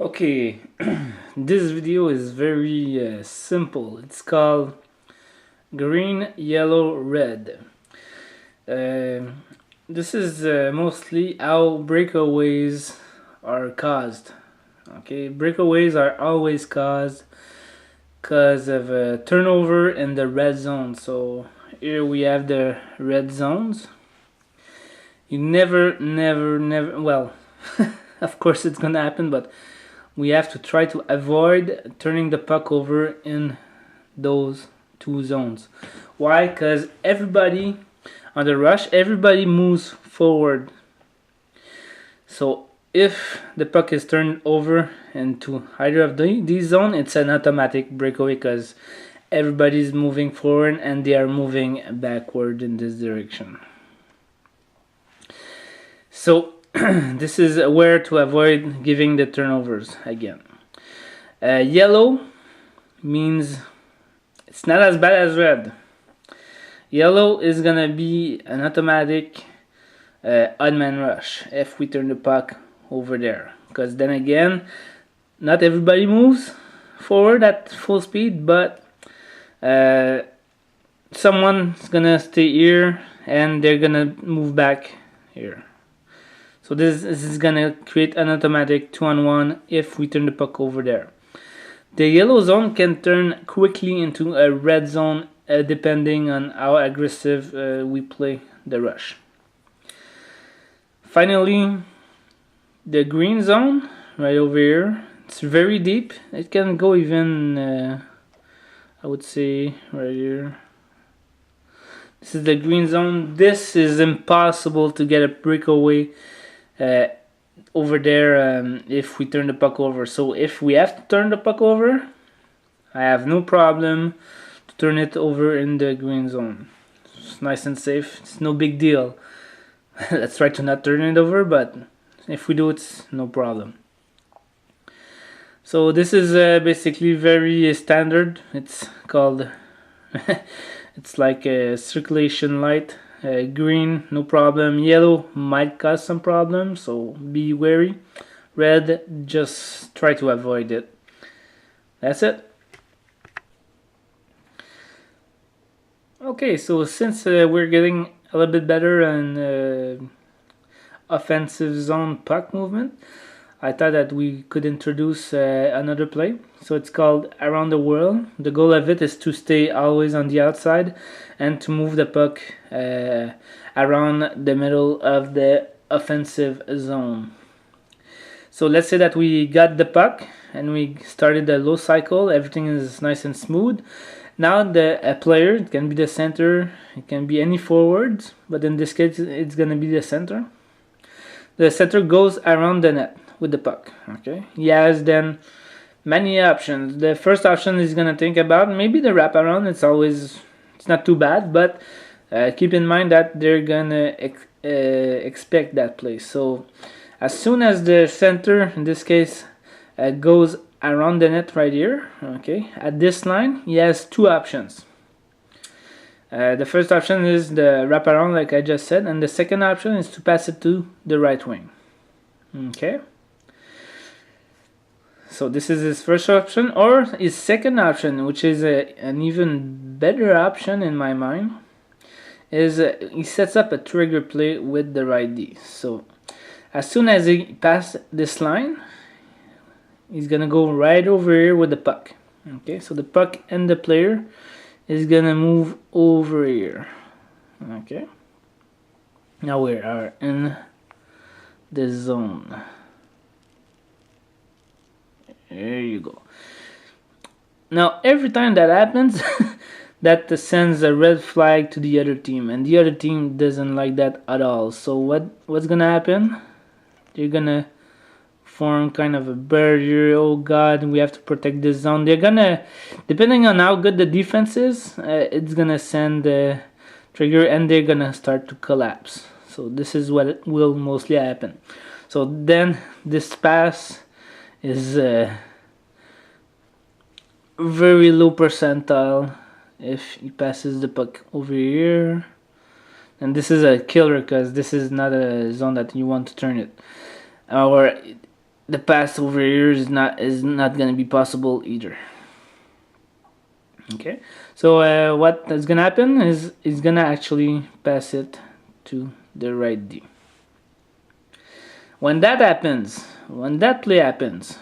Okay, this video is very simple. It's called green, yellow, red. This is mostly how breakaways are caused. Okay, breakaways are always caused because of a turnover in the red zone. So here we have the red zones. You never, well, of course it's gonna happen, but we have to try to avoid turning the puck over in those two zones. Why? Because everybody on the rush, everybody moves forward. So if the puck is turned over into either of these zones, it's an automatic breakaway because everybody's moving forward and they are moving backward in this direction. So this is where to avoid giving the turnovers again. Yellow means it's not as bad as red. Yellow is gonna be an automatic odd man rush if we turn the puck over there, because then again, not everybody moves forward at full speed, but someone's gonna stay here and they're gonna move back here. So this is gonna create an automatic 2-on-1 if we turn the puck over there. The yellow zone can turn quickly into a red zone depending on how aggressive we play the rush. Finally, the green zone right over here, it's very deep. It can go even, I would say, right here. This is the green zone. This is impossible to get a breakaway over there if we turn the puck over. So if we have to turn the puck over, I have no problem to turn it over in the green zone. It's nice and safe. It's no big deal. Let's try to not turn it over, but if we do, it's no problem. So this is basically very standard. It's called it's like a circulation light. Green, no problem. Yellow might cause some problems, so be wary. Red, just try to avoid it. That's it. Okay, so since we're getting a little bit better on offensive zone puck movement, I thought that we could introduce another play. So it's called Around the World. The goal of it is to stay always on the outside and to move the puck around the middle of the offensive zone. So let's say that we got the puck and we started the low cycle. Everything is nice and smooth. Now the player, it can be the center, it can be any forwards, but in this case it's going to be the center. The center goes around the net with the puck. Okay, he has then many options. The first option is gonna think about maybe the wraparound. It's not too bad, but keep in mind that they're gonna expect that play. So as soon as the center, in this case, goes around the net right here, okay, at this line, he has two options. The first option is the wraparound, like I just said, and the second option is to pass it to the right wing. Okay. So this is his first option, or his second option, which is an even better option in my mind, is he sets up a trigger play with the right D. So as soon as he passes this line, he's gonna go right over here with the puck. Okay, so the puck and the player is gonna move over here. Okay, now we are in the zone. There you go. Now every time that happens that sends a red flag to the other team, and the other team doesn't like that at all. So what's gonna happen? They're gonna form kind of a barrier. Oh god, we have to protect this zone. They're gonna, depending on how good the defense is, it's gonna send the trigger and they're gonna start to collapse. So this is what will mostly happen. So then this pass is very low percentile if he passes the puck over here, and this is a killer because this is not a zone that you want to turn it. Or the pass over here is not gonna be possible either. Okay, so what is gonna happen is he's gonna actually pass it to the right D. When that happens, when that play happens,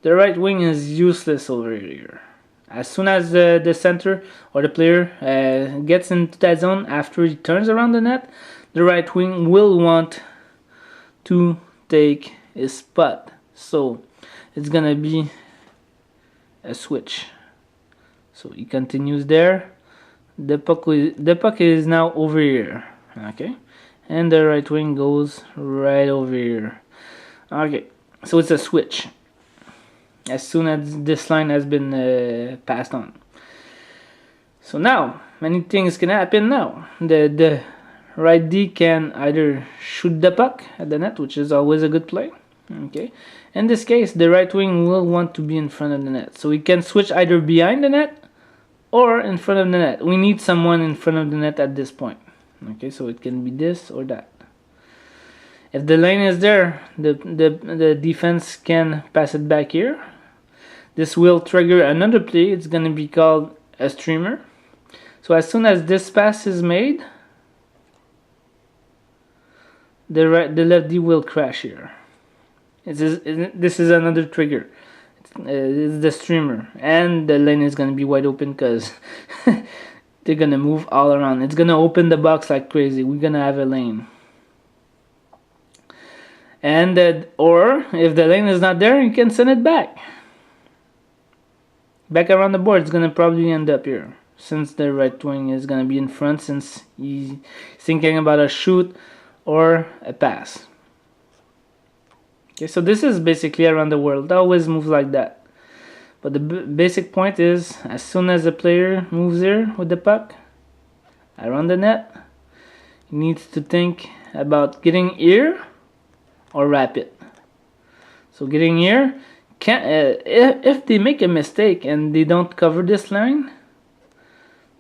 the right wing is useless over here. As soon as the center or the player gets into that zone after he turns around the net, the right wing will want to take his spot. So it's gonna be a switch. So he continues there. The puck is now over here. Okay, and the right wing goes right over here. Okay, so it's a switch. As soon as this line has been passed on. So now many things can happen. Now the right D can either shoot the puck at the net, which is always a good play. Okay, in this case the right wing will want to be in front of the net, so we can switch either behind the net or in front of the net. We need someone in front of the net at this point. Okay, so it can be this or that. If the lane is there, the defense can pass it back here. This will trigger another play. It's going to be called a streamer. So as soon as this pass is made, the left D will crash here. This is another trigger. It's the streamer, and the lane is gonna be wide open because they're gonna move all around. It's gonna open the box like crazy. We're gonna have a lane, and or if the lane is not there, you can send it back around the board. It's gonna probably end up here since the right wing is gonna be in front, since he's thinking about a shoot or a pass. Okay, so this is basically around the world. It always moves like that. But the basic point is, as soon as the player moves here with the puck around the net, he needs to think about getting here or wrap it. So getting here, if they make a mistake and they don't cover this line,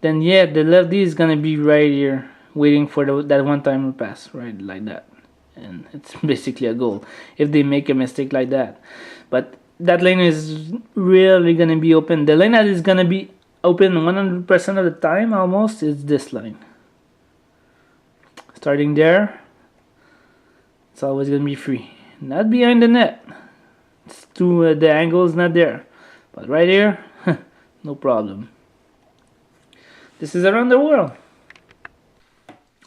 then yeah, the lefty is gonna be right here waiting for that one-timer pass, right, like that. And it's basically a goal if they make a mistake like that. But that lane is really gonna be open. The lane that is gonna be open 100% of the time almost is this line. Starting there, it's always gonna be free. Not behind the net. It's too the angle is not there. But right here, no problem. This is around the world.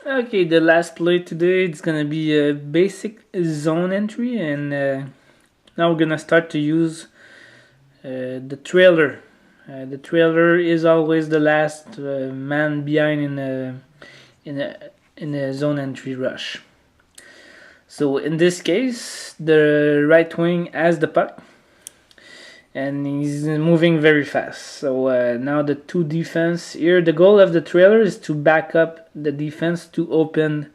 Okay, the last play today, it's gonna be a basic zone entry, and now we're gonna start to use the trailer. The trailer is always the last man behind in a zone entry rush. So in this case, the right wing has the puck, and he's moving very fast. So now the two defense here, the goal of the trailer is to back up the defense to open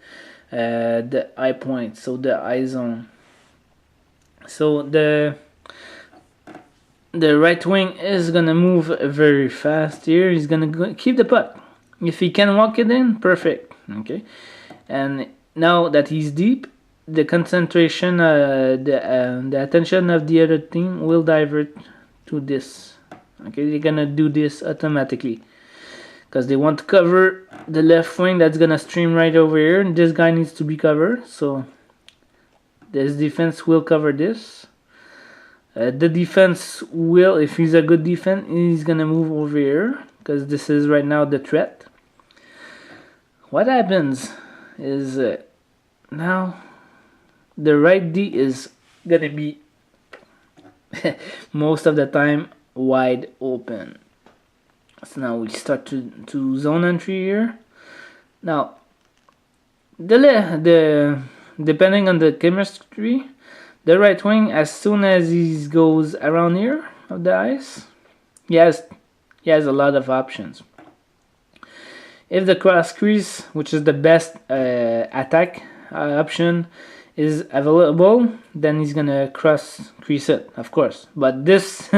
the eye point, so the eye zone. So the right wing is gonna move very fast here. He's gonna keep the puck. If he can walk it in, perfect. Okay, and now that he's deep, the concentration, the attention of the other team will divert to this. Okay, they're gonna do this automatically because they want to cover the left wing that's gonna stream right over here. And this guy needs to be covered, so this defense will cover this. The defense will, if he's a good defense, he's gonna move over here because this is right now the threat. What happens is now the right D is gonna be most of the time wide open. So now we start to zone entry here. Now the depending on the chemistry, the right wing, as soon as he goes around here of the ice, he has a lot of options. If the cross crease, which is the best attack option, is available, then he's gonna cross crease it, of course. But this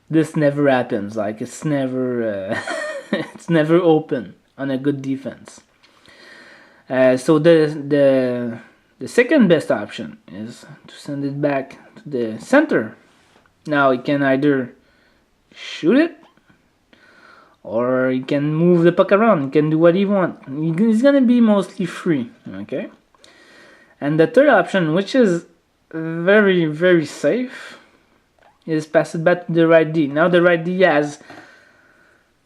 this never happens. Like it's never it's never open on a good defense. So the The second best option is to send it back to the center. Now he can either shoot it, or he can move the puck around. He can do what he wants. He's gonna be mostly free, okay? And the third option, which is very, very safe, is pass it back to the right D. Now the right D has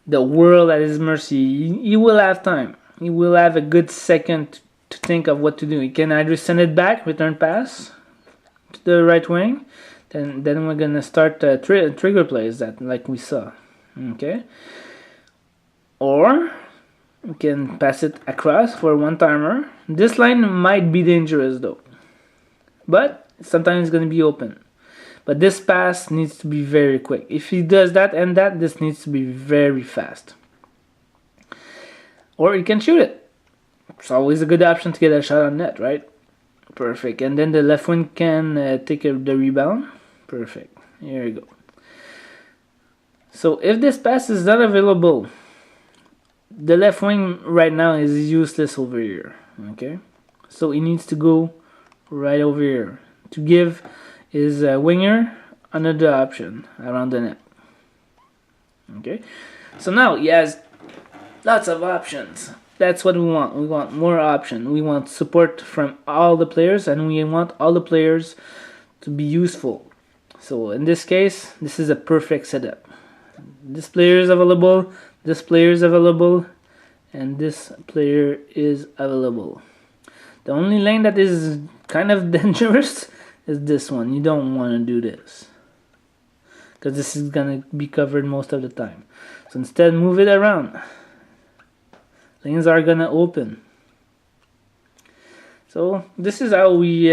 the world at his mercy. He will have time. He will have a good second to think of what to do. He can either send it back, return pass to the right wing. Then we're gonna start trigger plays that like we saw, okay? Or we can pass it across for one timer. This line might be dangerous though, but sometimes it's gonna be open. But this pass needs to be very quick. If he does that and that, this needs to be very fast. Or you can shoot it. It's always a good option to get a shot on net, right? Perfect. And then the left wing can take the rebound. Perfect. Here you go. So if this pass is not available, the left wing right now is useless over here. Okay? So he needs to go right over here to give his winger another option around the net. Okay? So now he has lots of options. That's what we want. We want more options. We want support from all the players, and we want all the players to be useful. So in this case, this is a perfect setup. This player is available, this player is available, and this player is available. The only lane that is kind of dangerous is this one. You don't want to do this, because this is going to be covered most of the time. So instead, move it around. Lanes are going to open. So this is how we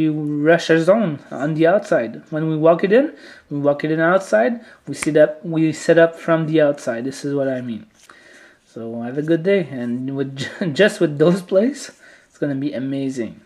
rush our zone on the outside. When we walk it in outside. We set up from the outside. This is what I mean. So have a good day, and just with those plays, it's gonna be amazing.